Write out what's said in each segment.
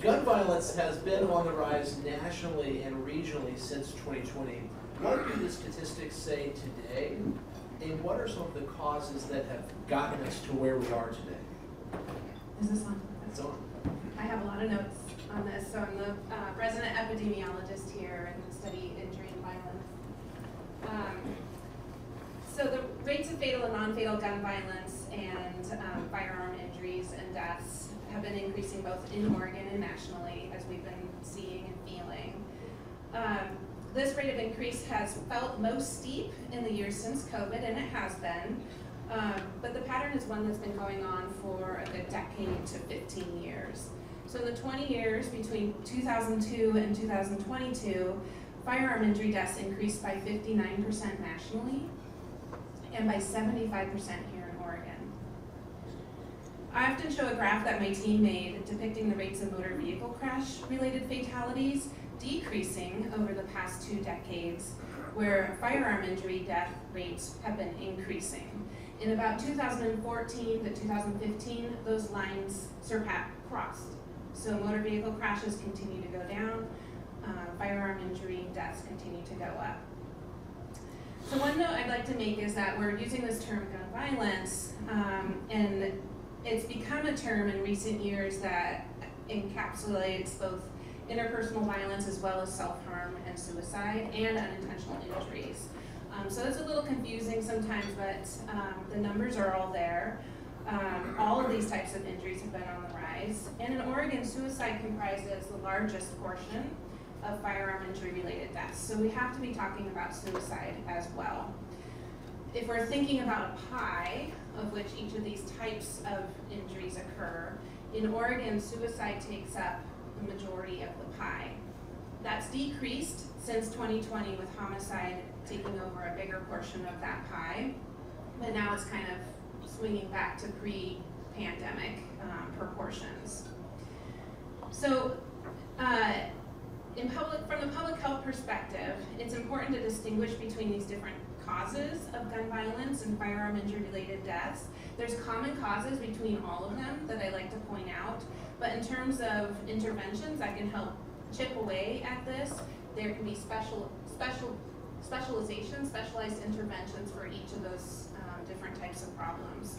gun violence has been on the rise nationally and regionally since 2020. What do the statistics say today, and what are some of the causes that have gotten us to where we are today? Is this on? It's on. I have a lot of notes on this. So I'm the resident epidemiologist here and study injury and violence. So the rates of fatal and non-fatal gun violence and firearm injuries and deaths have been increasing both in Oregon and nationally, as we've been seeing and feeling. This rate of increase has felt most steep in the years since COVID, and it has been, but the pattern is one that's been going on for a good decade to 15 years. So in the 20 years between 2002 and 2022, firearm injury deaths increased by 59% nationally and by 75% here in Oregon. I often show a graph that my team made depicting the rates of motor vehicle crash related fatalities decreasing over the past 2 decades, where firearm injury death rates have been increasing. In about 2014 to 2015, those lines crossed. So motor vehicle crashes continue to go down, firearm injury deaths continue to go up. So one note I'd like to make is that we're using this term gun violence, and it's become a term in recent years that encapsulates both interpersonal violence as well as self-harm and suicide and unintentional injuries. So it's a little confusing sometimes, but the numbers are all there. All of these types of injuries have been on the rise. And in Oregon, suicide comprises the largest portion of firearm injury-related deaths. So we have to be talking about suicide as well. If we're thinking about a pie of which each of these types of injuries occur, in Oregon, suicide takes up the majority of the pie. That's decreased since 2020 with homicide taking over a bigger portion of that pie, but now it's kind of swinging back to pre-pandemic proportions. So from the public health perspective, it's important to distinguish between these different causes of gun violence and firearm injury related deaths. There's common causes between all of them that I like to point out, but in terms of interventions that can help chip away at this, there can be specialized interventions for each of those different types of problems.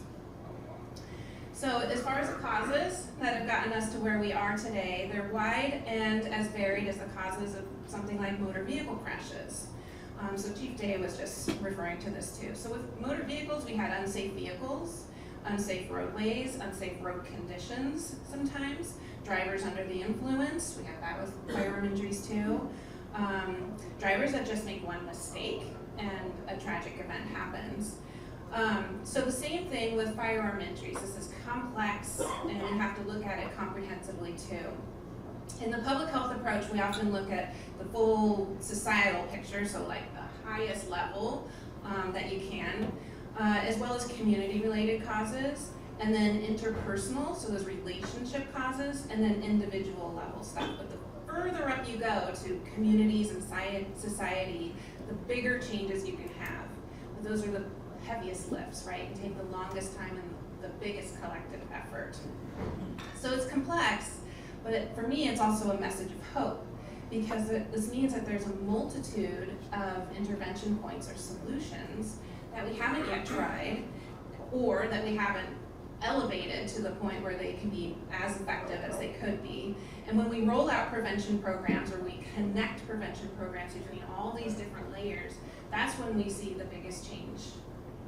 So as far as the causes that have gotten us to where we are today, they're wide and as varied as the causes of something like motor vehicle crashes. So Chief Day was just referring to this too. So with motor vehicles, we had unsafe vehicles, unsafe roadways, unsafe road conditions sometimes, drivers under the influence, we have that with firearm injuries too. Drivers that just make one mistake and a tragic event happens. So the same thing with firearm injuries. This is complex and we have to look at it comprehensively too. In the public health approach, we often look at the full societal picture, so like the highest level that you can, as well as community-related causes, and then interpersonal, so those relationship causes, and then individual level stuff. But the further up you go to communities and society, the bigger changes you can have. But those are the heaviest lifts, right? And take the longest time and the biggest collective effort. So it's complex, but for me, it's also a message of hope, because this means that there's a multitude of intervention points or solutions that we haven't yet tried, or that we haven't elevated to the point where they can be as effective as they could be. And when we roll out prevention programs, or we connect prevention programs between all these different layers, that's when we see the biggest change,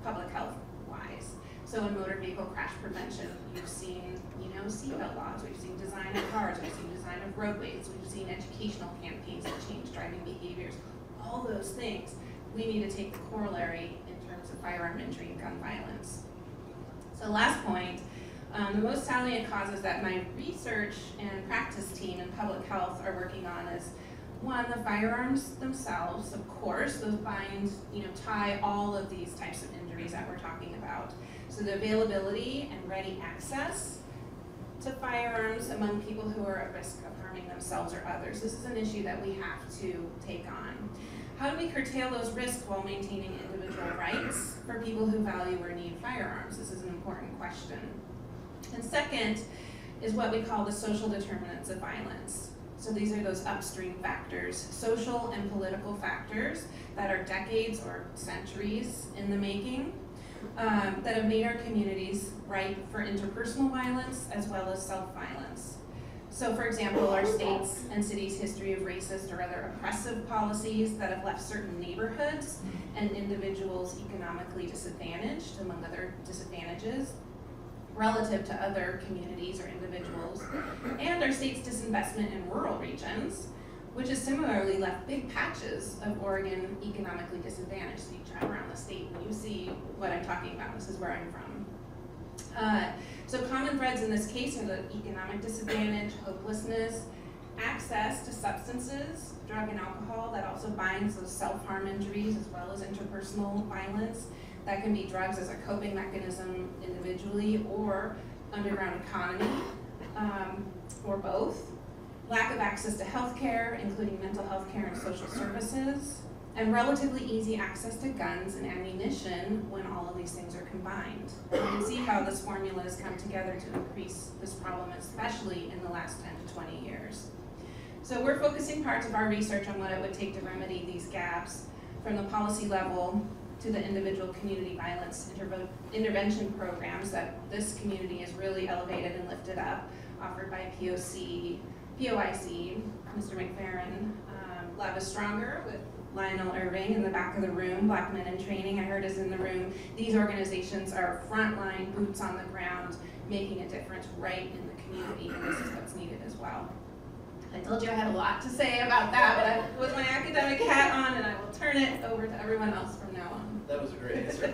public health-wise. So in motor vehicle crash prevention, you've seen, seatbelt laws, we've seen design of cars, we've seen design of roadways, we've seen educational campaigns that change driving behaviors. All those things, we need to take the corollary in terms of firearm injury and gun violence. So last point, the most salient causes that my research and practice team in public health are working on is, one, the firearms themselves, of course, those bind, tie all of these types of injuries that we're talking about. So the availability and ready access to firearms among people who are at risk of harming themselves or others. This is an issue that we have to take on. How do we curtail those risks while maintaining individual rights for people who value or need firearms? This is an important question. And second is what we call the social determinants of violence. So these are those upstream factors, social and political factors that are decades or centuries in the making, that have made our communities ripe for interpersonal violence as well as self-violence. So for example, our states and cities' history of racist or other oppressive policies that have left certain neighborhoods and individuals economically disadvantaged, among other disadvantages, relative to other communities or individuals, and our state's disinvestment in rural regions, which has similarly left big patches of Oregon economically disadvantaged. So you drive around the state and you see what I'm talking about. This is where I'm from. So common threads in this case are the economic disadvantage, hopelessness, access to substances, drug and alcohol that also binds those self-harm injuries as well as interpersonal violence. That can be drugs as a coping mechanism individually or underground economy, or both. Lack of access to health care, including mental health care and social services, and relatively easy access to guns and ammunition when all of these things are combined. You can see how this formula has come together to increase this problem, especially in the last 10 to 20 years. So we're focusing parts of our research on what it would take to remedy these gaps from the policy level to the individual community violence intervention programs that this community has really elevated and lifted up, offered by POIC, Mr. McFerrin. Love is Stronger with Lionel Irving in the back of the room, Black Men in Training, I heard is in the room. These organizations are frontline, boots on the ground, making a difference right in the community, and this is what's needed as well. I told you I had a lot to say about that, but I put my academic hat on and I will turn it over to everyone else from now on. That was a great answer.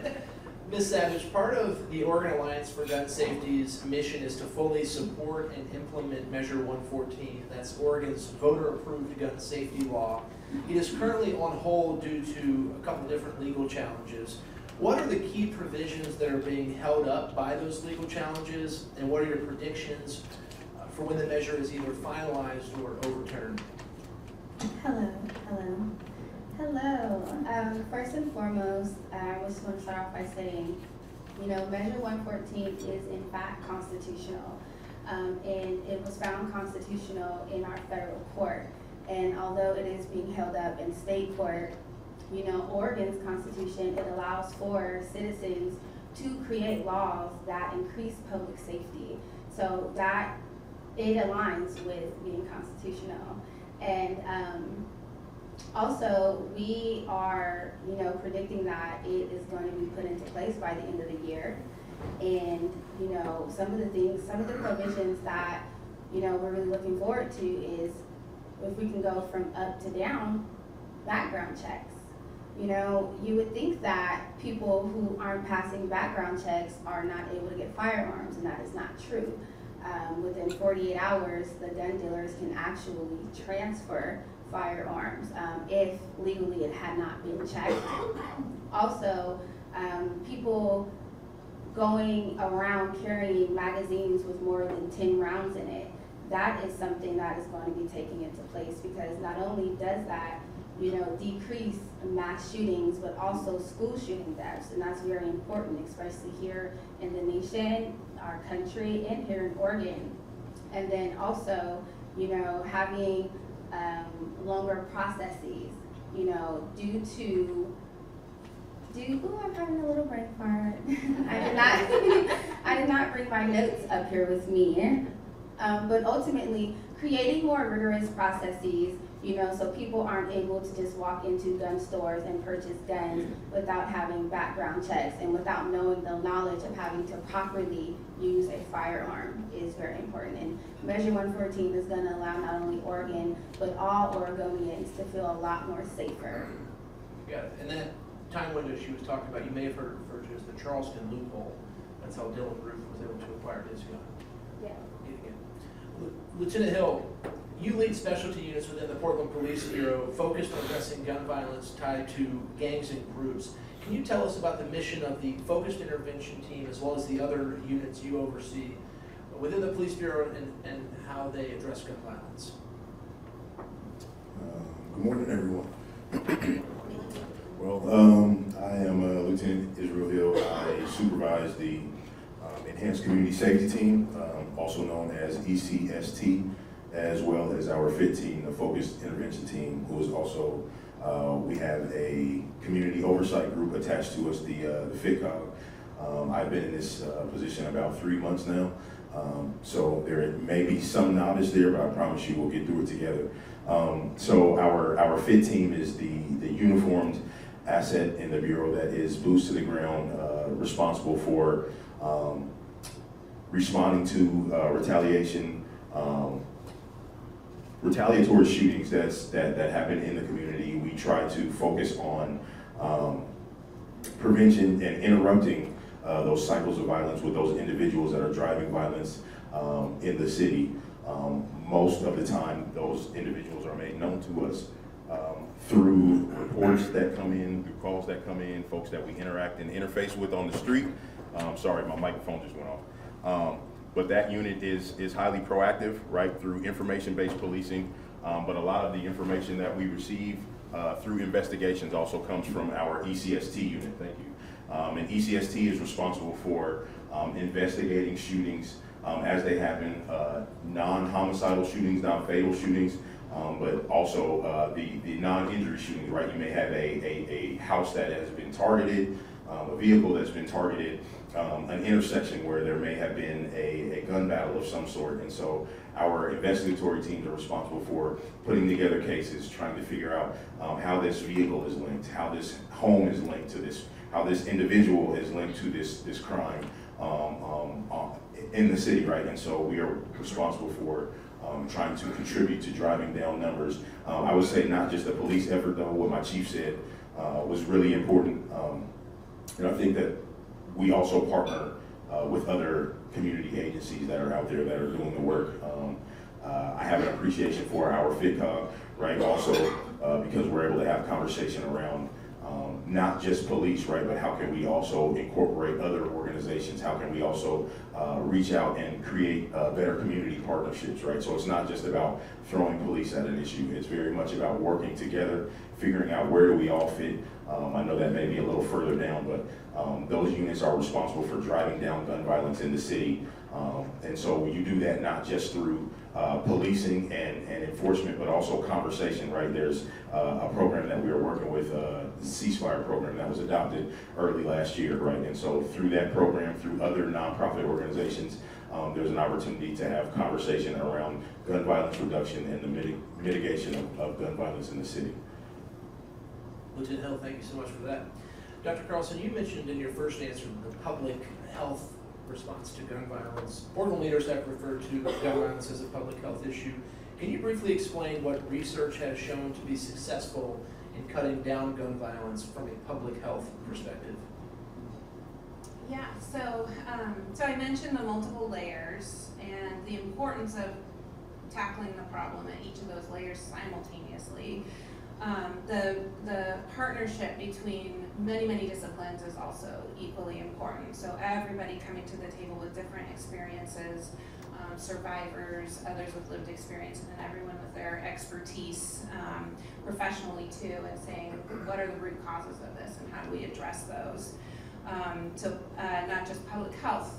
Ms. Savage, part of the Oregon Alliance for Gun Safety's mission is to fully support and implement Measure 114. That's Oregon's voter-approved gun safety law. It is currently on hold due to a couple different legal challenges. What are the key provisions that are being held up by those legal challenges, and what are your predictions for when the measure is either finalized or overturned? Hello. First and foremost, I just want to start off by saying, Measure 114 is in fact constitutional, and it was found constitutional in our federal court. And although it is being held up in state court, Oregon's constitution, it allows for citizens to create laws that increase public safety. So that it aligns with being constitutional. And also, we are, predicting that it is going to be put into place by the end of the year. And, some of the provisions that, we're really looking forward to is if we can go from up to down background checks. You would think that people who aren't passing background checks are not able to get firearms, and that is not true. Within 48 hours, the gun dealers can actually transfer firearms if legally it had not been checked. Also, people going around carrying magazines with more than 10 rounds in it, that is something that is going to be taking into place, because not only does that decrease mass shootings, but also school shooting deaths, and that's very important, especially here in the nation, our country, and here in Oregon. And then also, having longer processes, due to I'm having a little brain fart. I did not bring my notes up here with me, but ultimately creating more rigorous processes. So people aren't able to just walk into gun stores and purchase guns without having background checks and without knowing the knowledge of having to properly use a firearm is very important. And Measure 114 is going to allow not only Oregon, but all Oregonians to feel a lot more safer. Got it. And that time window she was talking about, you may have heard referred to as the Charleston loophole. That's how Dylan Roof was able to acquire his gun. Yeah. Lieutenant Hill, you lead specialty units within the Portland Police Bureau focused on addressing gun violence tied to gangs and groups. Can you tell us about the mission of the Focused Intervention Team as well as the other units you oversee within the Police Bureau and how they address gun violence? Good morning, everyone. Well, I am Lieutenant Israel Hill. I supervise the Enhanced Community Safety Team, also known as ECST, as well as our FIT team, the Focused Intervention Team, who is also, we have a community oversight group attached to us, the FITCOG. I've been in this position about 3 months now, so there may be some novice there, but I promise you we'll get through it together. So our FIT team is the uniformed asset in the Bureau that is boots to the ground, responsible for responding to retaliatory shootings that happen in the community. We try to focus on prevention and interrupting those cycles of violence with those individuals that are driving violence in the city. Most of the time, those individuals are made known to us through reports that come in, through calls that come in, folks that we interact and interface with on the street. Sorry, my microphone just went off. But that unit is highly proactive, right, through information-based policing. But a lot of the information that we receive through investigations also comes from our ECST unit. Thank you. And ECST is responsible for investigating shootings as they happen, non-homicidal shootings, non-fatal shootings, but also the non-injury shootings, right? You may have a house that has been targeted, a vehicle that's been targeted, an intersection where there may have been a gun battle of some sort. And so our investigatory teams are responsible for putting together cases, trying to figure out how this vehicle is linked, how this home is linked to this, how this individual is linked to this crime in the city, right? And so we are responsible for trying to contribute to driving down numbers. I would say not just a police effort, though. What my chief said was really important. And I think that we also partner with other community agencies that are out there that are doing the work. I have an appreciation for our FITCOG, right? Also, because we're able to have conversation around not just police, right, but how can we also incorporate other organizations? How can we also reach out and create better community partnerships, right? So it's not just about throwing police at an issue. It's very much about working together, figuring out where do we all fit. I know that may be a little further down, but those units are responsible for driving down gun violence in the city. And so you do that not just through policing and enforcement, but also conversation, right? There's a program that we are working with, the ceasefire program that was adopted early last year, right? And so through that program, through other nonprofit organizations, there's an opportunity to have conversation around gun violence reduction and the mitigation of gun violence in the city. Lieutenant Hill, thank you so much for that. Dr. Carlson, you mentioned in your first answer the public health response to gun violence. Board leaders have referred to gun violence as a public health issue. Can you briefly explain what research has shown to be successful in cutting down gun violence from a public health perspective? Yeah, so I mentioned the multiple layers and the importance of tackling the problem at each of those layers simultaneously. The partnership between many disciplines is also equally important. So everybody coming to the table with different experiences, survivors, others with lived experience, and then everyone with their expertise professionally too, and saying what are the root causes of this and how do we address those. So not just public health,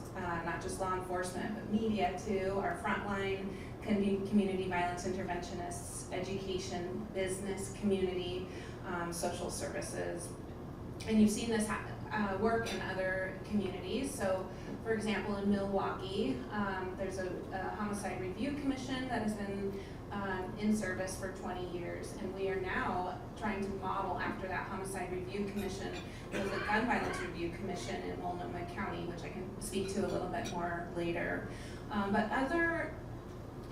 not just law enforcement, but media too, our frontline community violence interventionists, education, business, community, social services. And you've seen this work in other communities. So for example, in Milwaukee, there's a homicide review commission that has been in service for 20 years, and we are now trying to model after that homicide review commission. There's a gun violence review commission in Multnomah County, which I can speak to a little bit more later. But other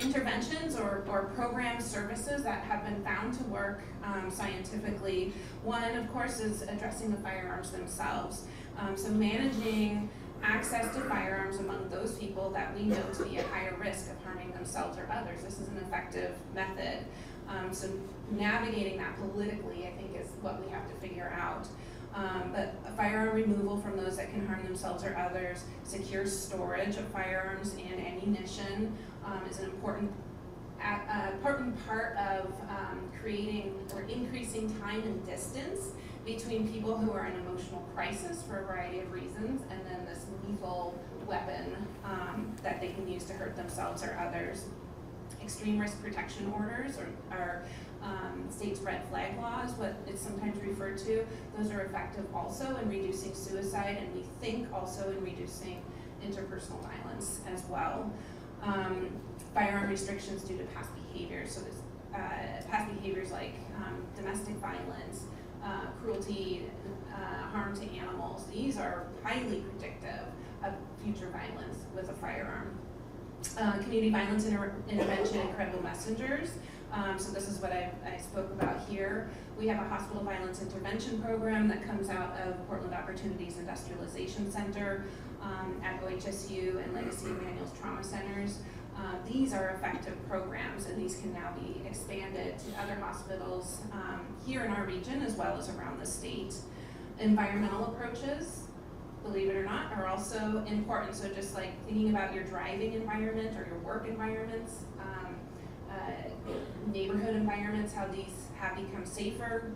interventions or program services that have been found to work scientifically. One, of course, is addressing the firearms themselves. So managing access to firearms among those people that we know to be at higher risk of harming themselves or others. This is an effective method. So navigating that politically, I think, is what we have to figure out. But firearm removal from those that can harm themselves or others, secure storage of firearms and ammunition is an important part of creating or increasing time and distance between people who are in emotional crisis for a variety of reasons, and then this lethal weapon that they can use to hurt themselves or others. Extreme risk protection orders or state's red flag laws, what it's sometimes referred to, those are effective also in reducing suicide, and we think also in reducing interpersonal violence as well. Firearm restrictions due to past behaviors, so there's past behaviors like domestic violence, cruelty, harm to animals. These are highly predictive of future violence with a firearm. Community violence intervention and credible messengers. So this is what I spoke about here. We have a hospital violence intervention program that comes out of Portland Opportunities Industrialization Center at OHSU and Legacy Emmanuel's Trauma Centers. These are effective programs, and these can now be expanded to other hospitals here in our region as well as around the state. Environmental approaches, believe it or not, are also important. So just like thinking about your driving environment or your work environments, neighborhood environments, how these have become safer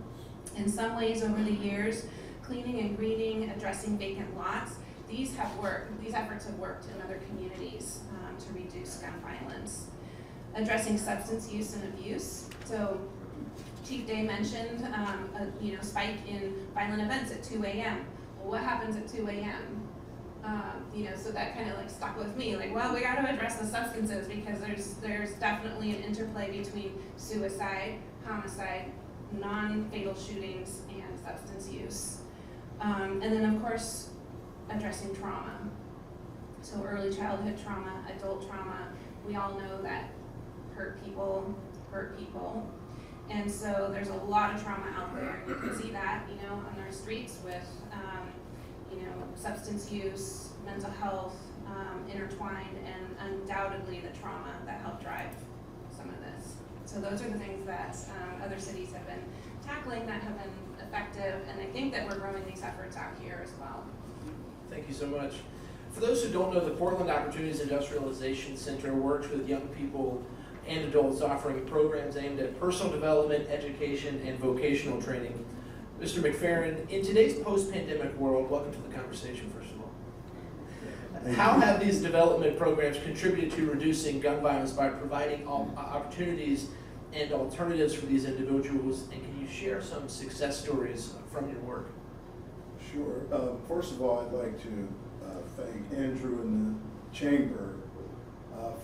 in some ways over the years. Cleaning and greening, addressing vacant lots. These efforts have worked in other communities to reduce gun violence. Addressing substance use and abuse. So Chief Day mentioned a spike in violent events at 2 a.m. Well, what happens at 2 a.m.? So that kind of like stuck with me. Like, well, we got to address the substances because there's definitely an interplay between suicide, homicide, non-fatal shootings, and substance use. And then of course, addressing trauma. So early childhood trauma, adult trauma, we all know that hurt people. And so there's a lot of trauma out there. You can see that, on our streets with, substance use, mental health, intertwined, and undoubtedly the trauma that helped drive some of this. So those are the things that other cities have been tackling that have been effective, and I think that we're growing these efforts out here as well. Thank you so much. For those who don't know, the Portland Opportunities Industrialization Center works with young people and adults offering programs aimed at personal development, education, and vocational training. Mr. McFerrin, in today's post-pandemic world, welcome to the conversation, first of all. How have these development programs contributed to reducing gun violence by providing opportunities and alternatives for these individuals? And can you share some success stories from your work? Sure. First of all, I'd like to thank Andrew and the Chamber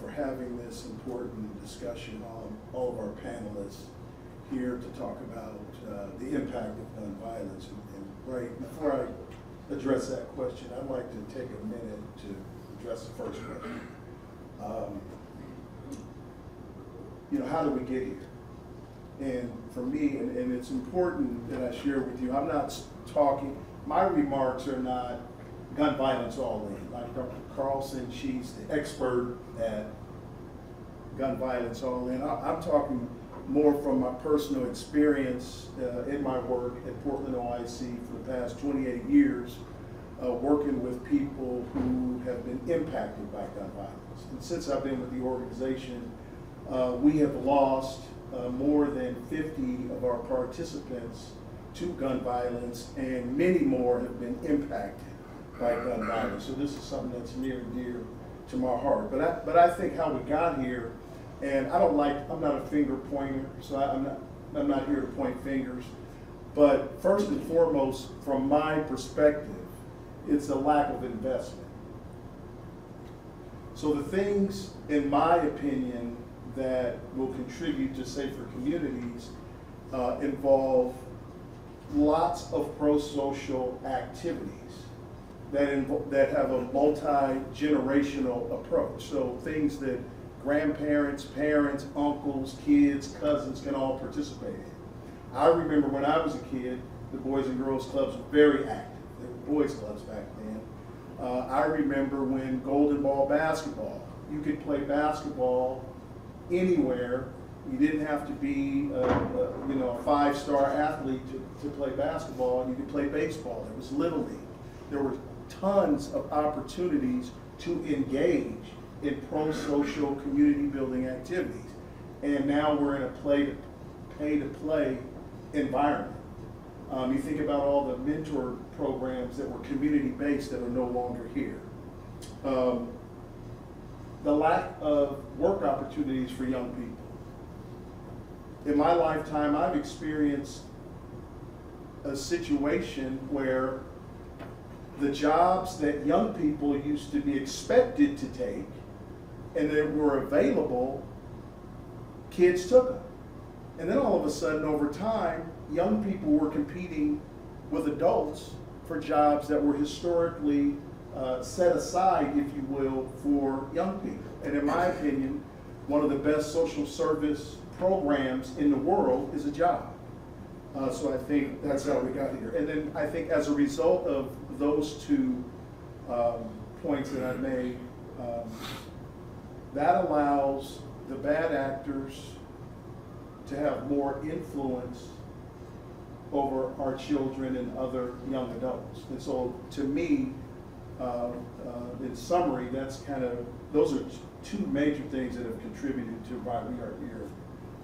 for having this important discussion on all of our panelists here to talk about the impact of gun violence. And right before I address that question, I'd like to take a minute to address the first question. How do we get here? And for me, and it's important that I share with you, I'm not talking, my remarks are not gun violence all in. Like Dr. Carlson, she's the expert at gun violence all in. I'm talking more from my personal experience in my work at Portland OIC for the past 28 years, working with people who have been impacted by gun violence. And since I've been with the organization, we have lost more than 50 of our participants to gun violence, and many more have been impacted by gun violence. So this is something that's near and dear to my heart. But I think how we got here, and I'm not a finger pointer, so I'm not here to point fingers. But first and foremost, from my perspective, it's a lack of investment. So the things, in my opinion, that will contribute to safer communities involve lots of pro-social activities that have a multi-generational approach. So things that grandparents, parents, uncles, kids, cousins can all participate in. I remember when I was a kid, the Boys and Girls Clubs were very active. They were boys clubs back then. I remember when Golden Ball basketball, you could play basketball anywhere. You didn't have to be a five-star athlete to play basketball. You could play baseball. There was Little League. There were tons of opportunities to engage in pro-social community building activities. And now we're in a pay-to-play environment. You think about all the mentor programs that were community-based that are no longer here. the lack of work opportunities for young people. In my lifetime, I've experienced a situation where the jobs that young people used to be expected to take and that were available, kids took them. And then all of a sudden, over time, young people were competing with adults for jobs that were historically set aside, if you will, for young people. And in my opinion, one of the best social service programs in the world is a job. So I think that's how we got here. And then I think as a result of those two points that I made, that allows the bad actors to have more influence over our children and other young adults. And so to me, in summary, those are two major things that have contributed to why we are here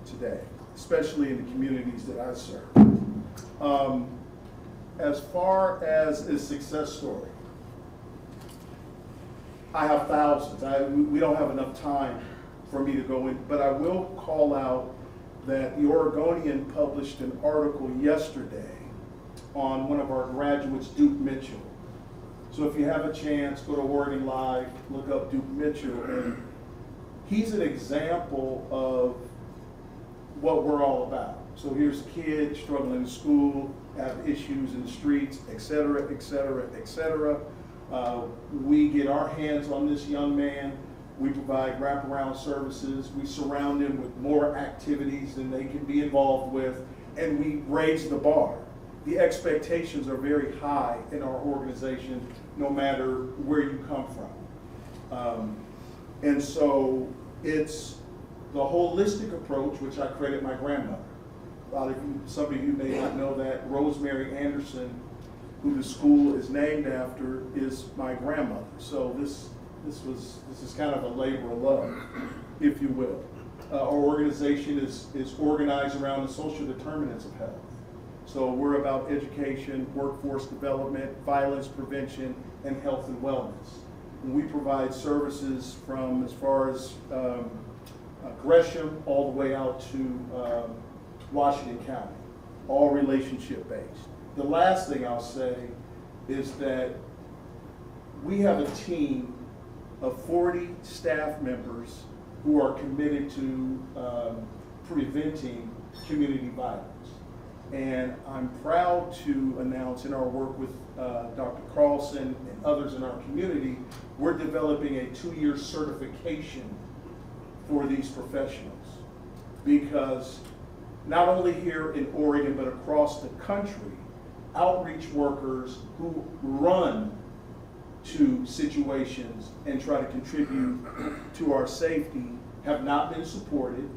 today, especially in the communities that I serve. As far as a success story, I have thousands. We don't have enough time for me to go in, but I will call out that the Oregonian published an article yesterday on one of our graduates, Duke Mitchell. So if you have a chance, go to Oregon Live, look up Duke Mitchell, and he's an example of what we're all about. So here's a kid struggling in school, have issues in the streets, et cetera, et cetera, et cetera. We get our hands on this young man. We provide wraparound services. We surround them with more activities than they can be involved with, and we raise the bar. The expectations are very high in our organization, no matter where you come from. And so it's the holistic approach, which I credit my grandmother. Some of you may not know that Rosemary Anderson, who the school is named after, is my grandmother. So this is kind of a labor of love, if you will. Our organization is organized around the social determinants of health. So we're about education, workforce development, violence prevention, and health and wellness. And we provide services from as far as Gresham all the way out to Washington County, all relationship based. The last thing I'll say is that we have a team of 40 staff members who are committed to preventing community violence. And I'm proud to announce in our work with Dr. Carlson and others in our community, we're developing a 2-year certification for these professionals. Because not only here in Oregon, but across the country, outreach workers who run to situations and try to contribute to our safety have not been supported.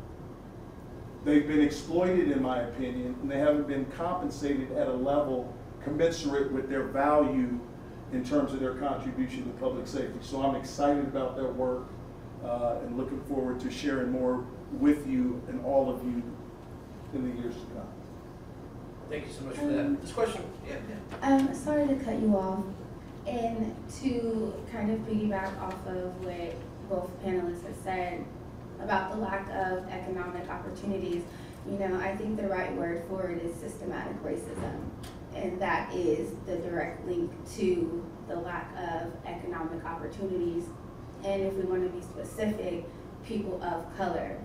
They've been exploited, in my opinion, and they haven't been compensated at a level commensurate with their value in terms of their contribution to public safety. So I'm excited about that work and looking forward to sharing more with you and all of you in the years to come. Thank you so much for that. This question, yeah. Sorry to cut you off. And to kind of piggyback off of what both panelists have said about the lack of economic opportunities, I think the right word for it is systematic racism. And that is the direct link to the lack of economic opportunities. And if we want to be specific, people of color.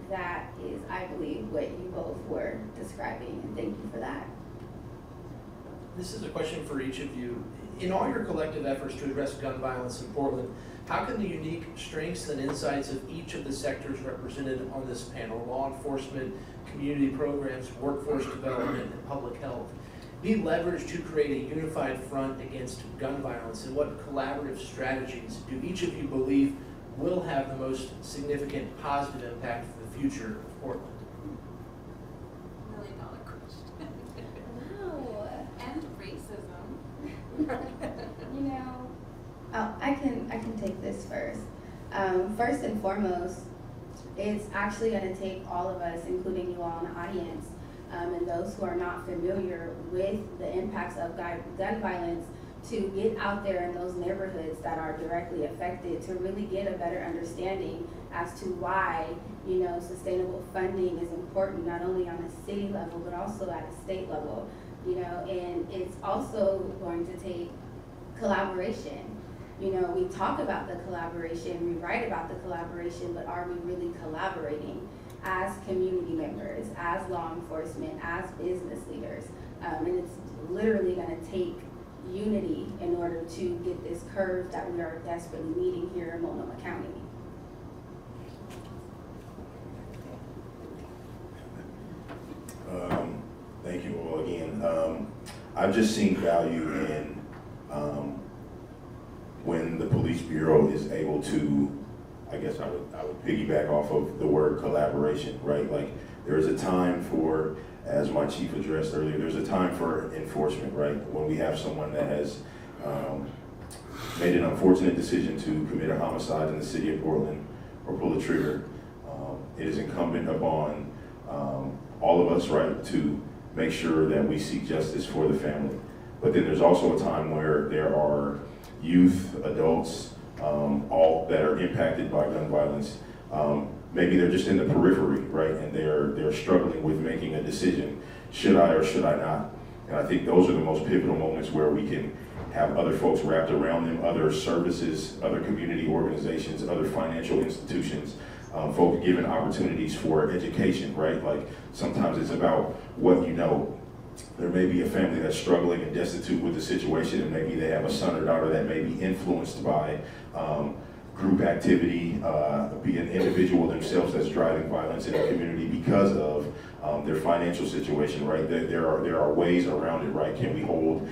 That is, I believe, what you both were describing, and thank you for that. This is a question for each of you. In all your collective efforts to address gun violence in Portland, how can the unique strengths and insights of each of the sectors represented on this panel, law enforcement, community programs, workforce development, and public health, be leveraged to create a unified front against gun violence? And what collaborative strategies do each of you believe will have the most significant positive impact for the future of Portland? $1 million question. Wow. And racism. I can take this first. First and foremost, it's actually going to take all of us, including you all in the audience, and those who are not familiar with the impacts of gun violence, to get out there in those neighborhoods that are directly affected to really get a better understanding as to why, you know, sustainable funding is important, not only on a city level, but also at a state level, you know, and it's also going to take collaboration. You know, we talk about the collaboration, we write about the collaboration, but are we really collaborating as community members, as law enforcement, as business leaders? And it's literally gonna take unity in order to get this curve that we are desperately needing here in Multnomah County. Thank you all again. I've just seen value in when the police bureau is able to, I guess I would piggyback off of the word collaboration, right? Like there is a time for, as my chief addressed earlier, there's a time for enforcement, right? When we have someone that has made an unfortunate decision to commit a homicide in the city of Portland or pull the trigger, it is incumbent upon all of us, right, to make sure that we seek justice for the family. But then there's also a time where there are youth, adults, all that are impacted by gun violence. Maybe they're just in the periphery, right, and they're struggling with making a decision, should I or should I not? And I think those are the most pivotal moments where we can have other folks wrapped around them, other services, other community organizations, other financial institutions, folks given opportunities for education, right? Like sometimes it's about what you know. There may be a family that's struggling and destitute with the situation, and maybe they have a son or daughter that may be influenced by group activity, be an individual themselves that's driving violence in the community because of their financial situation, right? There are ways around it, right? Can we hold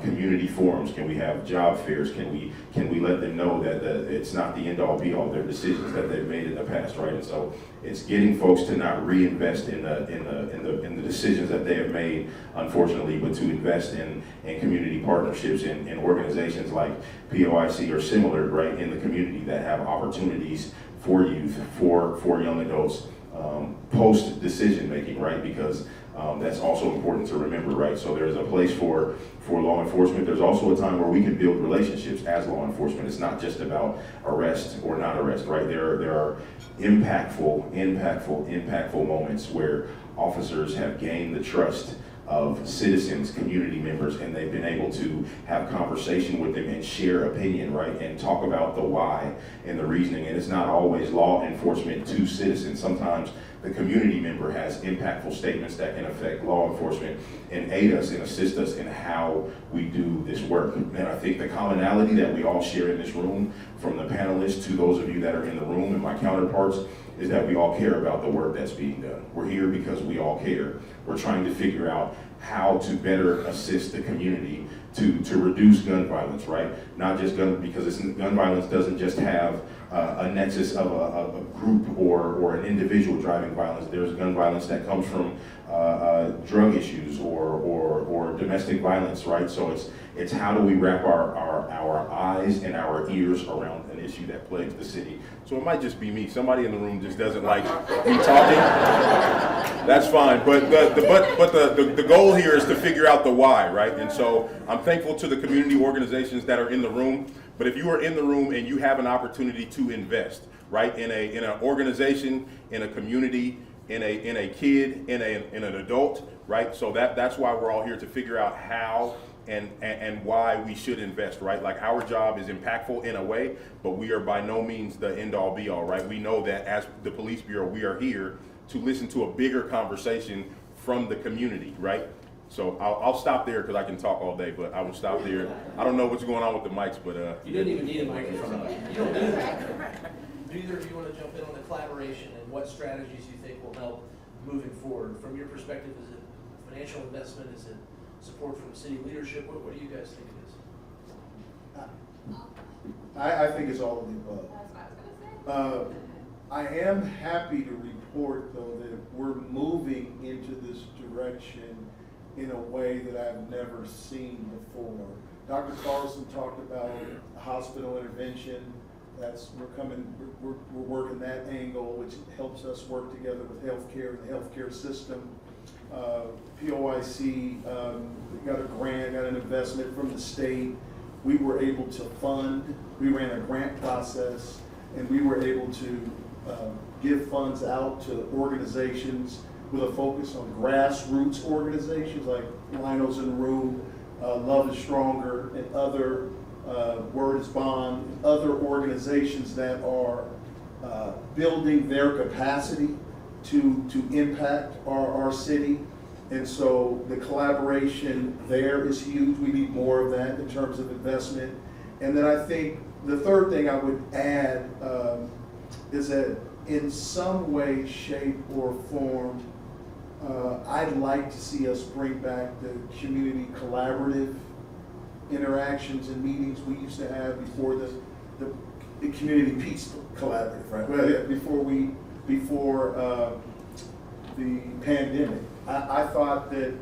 community forums? Can we have job fairs? Can we let them know that it's not the end all be all their decisions that they've made in the past, right? And so it's getting folks to not reinvest in the decisions that they have made, unfortunately, but to invest in community partnerships in organizations like POIC or similar, right, in the community that have opportunities for youth, for young adults, post decision making, right? Because that's also important to remember, right? So there's a place for law enforcement. There's also a time where we can build relationships as law enforcement. It's not just about arrest or not arrest, right? There are impactful moments where officers have gained the trust of citizens, community members, and they've been able to have conversation with them and share opinion, right? And talk about the why and the reasoning. And it's not always law enforcement to citizens. Sometimes the community member has impactful statements that can affect law enforcement and aid us and assist us in how we do this work. And I think the commonality that we all share in this room, from the panelists to those of you that are in the room and my counterparts, is that we all care about the work that's being done. We're here because we all care. We're trying to figure out how to better assist the community to reduce gun violence, right? Not just because gun violence doesn't just have a nexus of a group or an individual driving violence. There's gun violence that comes from drug issues or domestic violence, right? So it's how do we wrap our eyes and our ears around an issue that plagues the city. So it might just be me. Somebody in the room just doesn't like me talking. That's fine. But the goal here is to figure out the why, right? And so I'm thankful to the community organizations that are in the room. But if you are in the room and you have an opportunity to invest, right, in an organization, in a community, in a kid, in an adult, right? So that's why we're all here, to figure out how and why we should invest, right? Like, our job is impactful in a way, but we are by no means the end all be all, right? We know that as the police bureau, we are here to listen to a bigger conversation from the community, right? So I'll stop there because I can talk all day, but I will stop there. I don't know what's going on with the mics, but you didn't even need a microphone. You don't need it. Do either of you want to jump in on the collaboration and what strategies you think will help moving forward? From your perspective, is it financial investment? Is it support from city leadership? What do you guys think it is? I think it's all of the above. That's what I was gonna say. I am happy to report, though, that we're moving into this direction in a way that I've never seen before. Dr. Carlson talked about hospital intervention. We're working that angle, which helps us work together with healthcare and the healthcare system. POIC got a grant, got an investment from the state. We were able to fund, we ran a grant process, and we were able to give funds out to organizations with a focus on grassroots organizations like Linos in the Room, Love is Stronger, and other, Word is Bond, and other organizations that are building their capacity to impact our city. And so the collaboration there is huge. We need more of that in terms of investment. And then I think the third thing I would add is that in some way, shape, or form, I'd like to see us bring back the community collaborative interactions and meetings we used to have before the community peace collaborative, right? Well, yeah, before the pandemic. I thought that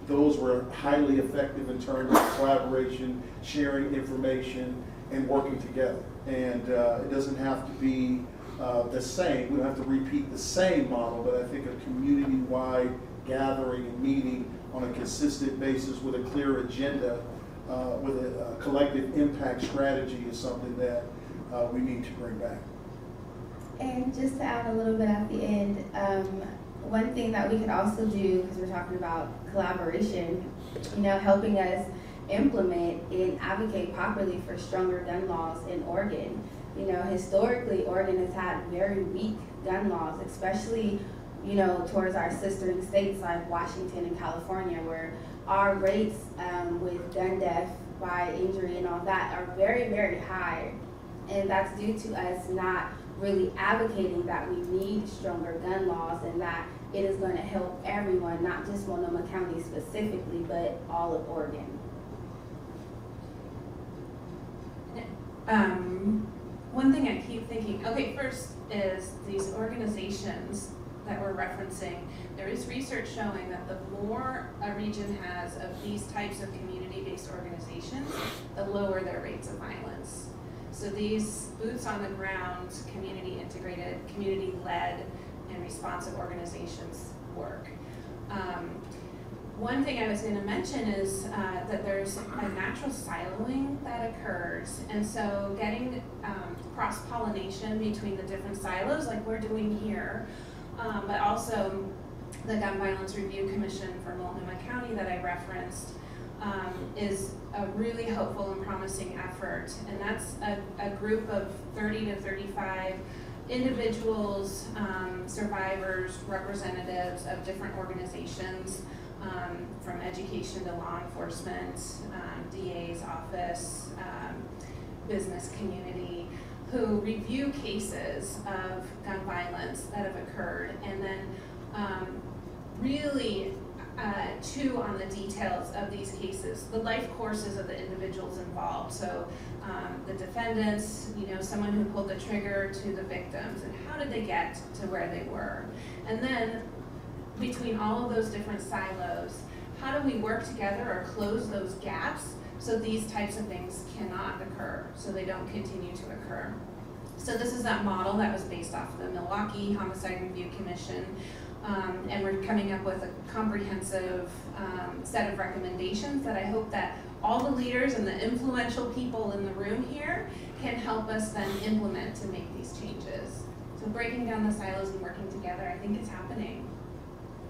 those were highly effective in terms of collaboration, sharing information, and working together. And it doesn't have to be the same. We don't have to repeat the same model, but I think a community-wide gathering and meeting on a consistent basis with a clear agenda, with a collective impact strategy is something that we need to bring back. And just to add a little bit at the end, one thing that we could also do, because we're talking about collaboration, helping us implement and advocate properly for stronger gun laws in Oregon. Historically, Oregon has had very weak gun laws, especially, towards our sistering states like Washington and California, where our rates with gun death by injury and all that are very, very high. And that's due to us not really advocating that we need stronger gun laws and that it is going to help everyone, not just Multnomah County specifically, but all of Oregon. One thing I keep thinking, okay, first is these organizations that we're referencing, there is research showing that the more a region has of these types of community-based organizations, the lower their rates of violence. So these boots on the ground, community integrated, community led, and responsive organizations work. One thing I was going to mention is that there's a natural siloing that occurs, and so getting cross-pollination between the different silos like we're doing here, but also the Gun Violence Review Commission for Multnomah County that I referenced is a really hopeful and promising effort, and that's a group of 30 to 35 individuals, survivors, representatives of different organizations, from education to law enforcement, DA's office, business community, who review cases of gun violence that have occurred and then really chew on the details of these cases, the life courses of the individuals involved. So the defendants, someone who pulled the trigger, to the victims, and how did they get to where they were? And then between all of those different silos, how do we work together or close those gaps so these types of things cannot occur, so they don't continue to occur? So this is that model that was based off the Milwaukee Homicide Review Commission, and we're coming up with a comprehensive set of recommendations that I hope that all the leaders and the influential people in the room here can help us then implement to make these changes. So breaking down the silos and working together, I think it's happening.